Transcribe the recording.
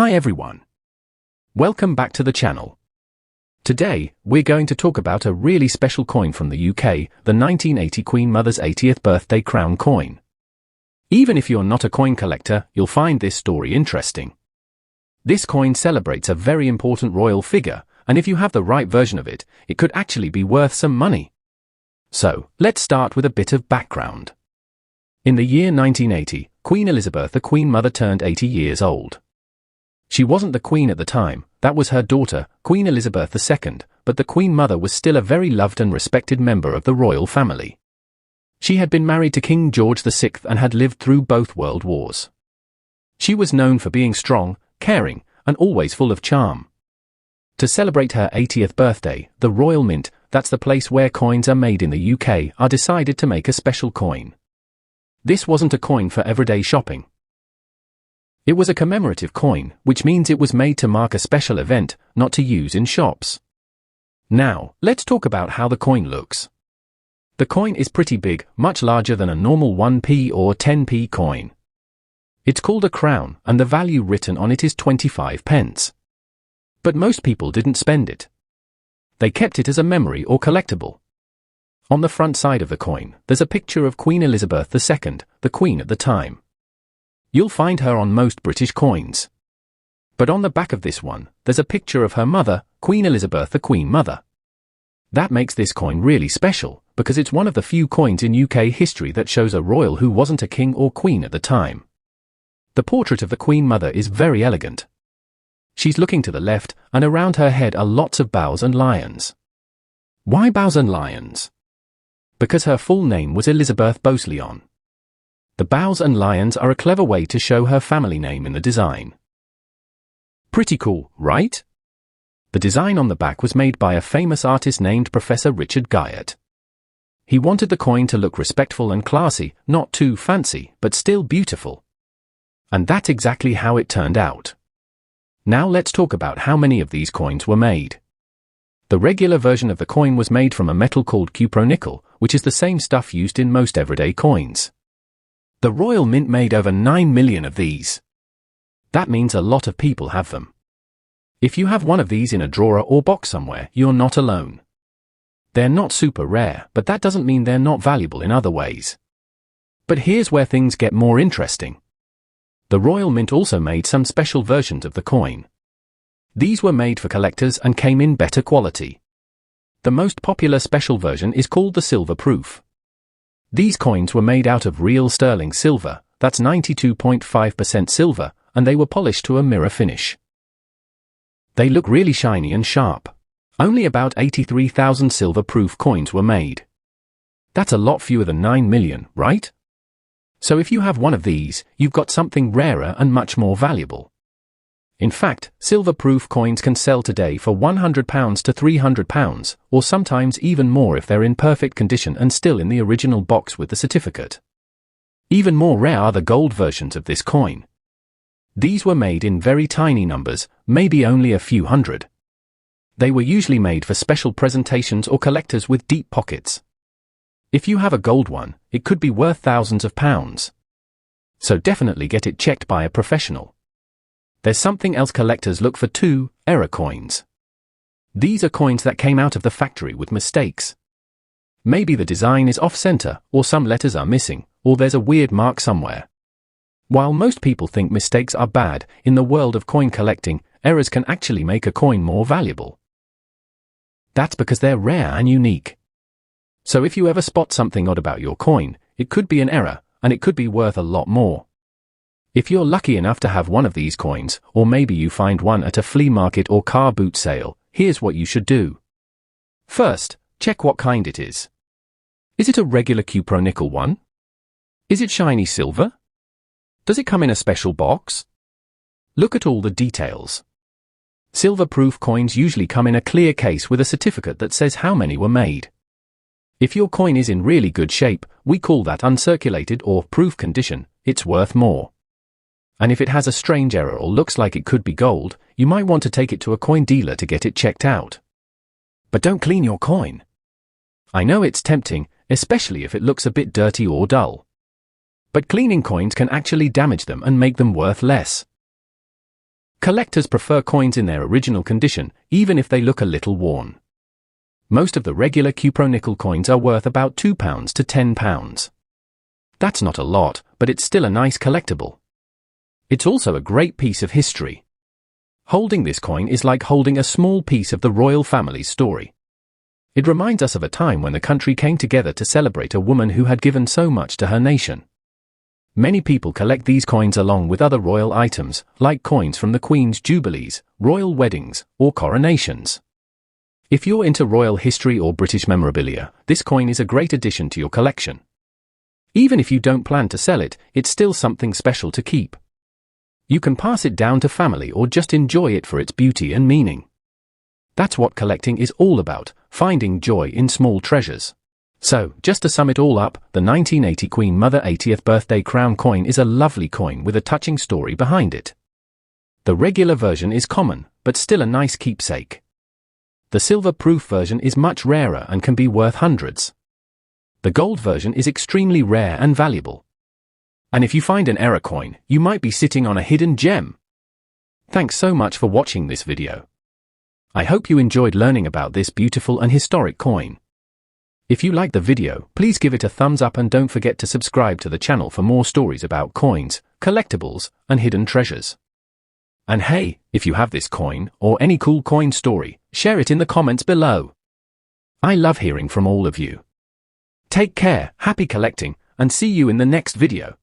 Hi everyone. Welcome back to the channel. Today, we're going to talk about a really special coin from the UK, the 1980 Queen Mother's 80th birthday crown coin. Even if you're not a coin collector, you'll find this story interesting. This coin celebrates a very important royal figure, and if you have the right version of it, it could actually be worth some money. So, let's start with a bit of background. In the year 1980, Queen Elizabeth, the Queen Mother, turned 80 years old. She wasn't the Queen at the time, that was her daughter, Queen Elizabeth II, but the Queen Mother was still a very loved and respected member of the royal family. She had been married to King George VI and had lived through both world wars. She was known for being strong, caring, and always full of charm. To celebrate her 80th birthday, the Royal Mint, that's the place where coins are made in the UK, are decided to make a special coin. This wasn't a coin for everyday shopping. It was a commemorative coin, which means it was made to mark a special event, not to use in shops. Now, let's talk about how the coin looks. The coin is pretty big, much larger than a normal 1p or 10p coin. It's called a crown, and the value written on it is 25 pence. But most people didn't spend it. They kept it as a memory or collectible. On the front side of the coin, there's a picture of Queen Elizabeth II, the Queen at the time. You'll find her on most British coins. But on the back of this one, there's a picture of her mother, Queen Elizabeth, the Queen Mother. That makes this coin really special, because it's one of the few coins in UK history that shows a royal who wasn't a king or queen at the time. The portrait of the Queen Mother is very elegant. She's looking to the left, and around her head are lots of bows and lions. Why bows and lions? Because her full name was Elizabeth Bowes-Lyon. The bows and lions are a clever way to show her family name in the design. Pretty cool, right? The design on the back was made by a famous artist named Professor Richard Guyot. He wanted the coin to look respectful and classy, not too fancy, but still beautiful. And that's exactly how it turned out. Now let's talk about how many of these coins were made. The regular version of the coin was made from a metal called cupronickel, which is the same stuff used in most everyday coins. The Royal Mint made over 9 million of these. That means a lot of people have them. If you have one of these in a drawer or box somewhere, you're not alone. They're not super rare, but that doesn't mean they're not valuable in other ways. But here's where things get more interesting. The Royal Mint also made some special versions of the coin. These were made for collectors and came in better quality. The most popular special version is called the silver proof. These coins were made out of real sterling silver, that's 92.5% silver, and they were polished to a mirror finish. They look really shiny and sharp. Only about 83,000 silver-proof coins were made. That's a lot fewer than 9 million, right? So if you have one of these, you've got something rarer and much more valuable. In fact, silver-proof coins can sell today for £100 to £300, or sometimes even more if they're in perfect condition and still in the original box with the certificate. Even more rare are the gold versions of this coin. These were made in very tiny numbers, maybe only a few hundred. They were usually made for special presentations or collectors with deep pockets. If you have a gold one, it could be worth thousands of pounds. So definitely get it checked by a professional. There's something else collectors look for too: error coins. These are coins that came out of the factory with mistakes. Maybe the design is off-center, or some letters are missing, or there's a weird mark somewhere. While most people think mistakes are bad, in the world of coin collecting, errors can actually make a coin more valuable. That's because they're rare and unique. So if you ever spot something odd about your coin, it could be an error, and it could be worth a lot more. If you're lucky enough to have one of these coins, or maybe you find one at a flea market or car boot sale, here's what you should do. First, check what kind it is. Is it a regular cupronickel one? Is it shiny silver? Does it come in a special box? Look at all the details. Silver-proof coins usually come in a clear case with a certificate that says how many were made. If your coin is in really good shape, we call that uncirculated or proof condition, it's worth more. And if it has a strange error or looks like it could be gold, you might want to take it to a coin dealer to get it checked out. But don't clean your coin. I know it's tempting, especially if it looks a bit dirty or dull. But cleaning coins can actually damage them and make them worth less. Collectors prefer coins in their original condition, even if they look a little worn. Most of the regular cupronickel coins are worth about £2 to £10. That's not a lot, but it's still a nice collectible. It's also a great piece of history. Holding this coin is like holding a small piece of the royal family's story. It reminds us of a time when the country came together to celebrate a woman who had given so much to her nation. Many people collect these coins along with other royal items, like coins from the Queen's jubilees, royal weddings, or coronations. If you're into royal history or British memorabilia, this coin is a great addition to your collection. Even if you don't plan to sell it, it's still something special to keep. You can pass it down to family or just enjoy it for its beauty and meaning. That's what collecting is all about, finding joy in small treasures. So, just to sum it all up, the 1980 Queen Mother 80th birthday crown coin is a lovely coin with a touching story behind it. The regular version is common, but still a nice keepsake. The silver-proof version is much rarer and can be worth hundreds. The gold version is extremely rare and valuable. And if you find an error coin, you might be sitting on a hidden gem. Thanks so much for watching this video. I hope you enjoyed learning about this beautiful and historic coin. If you liked the video, please give it a thumbs up and don't forget to subscribe to the channel for more stories about coins, collectibles, and hidden treasures. And hey, if you have this coin, or any cool coin story, share it in the comments below. I love hearing from all of you. Take care, happy collecting, and see you in the next video.